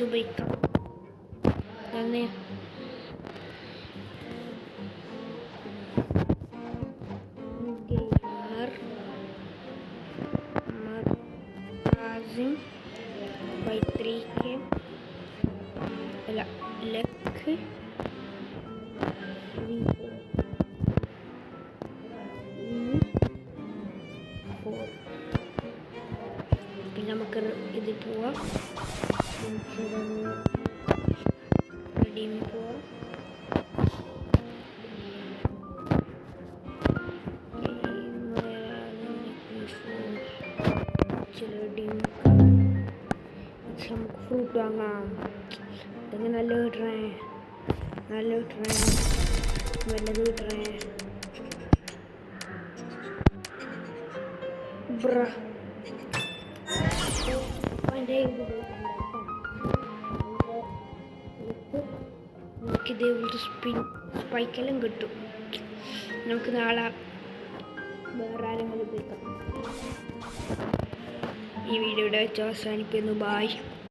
വെച്ച് ഉപയോഗിക്കാം. തന്നെ അല്ല ലക്ക് പിന്നെ നമുക്ക് ഇത് പോവാം, റെഡീം പോവാം. നമുക്ക് ഫ്രൂട്ട് വാങ്ങാം. ഇതെങ്ങനെ നല്ല കിട്ടണേ, നല്ലത് കിട്ടണേ. നമുക്ക് ഇതേപോലത്തെ സ്പൈക്കെല്ലാം കിട്ടും. നമുക്ക് നാളെ വേറെ ആരെങ്കിലും ഉപയോഗിക്കാം. ഈ വീഡിയോയുടെ വെച്ച് അവസാനിപ്പിക്കുന്നു. ബായ്.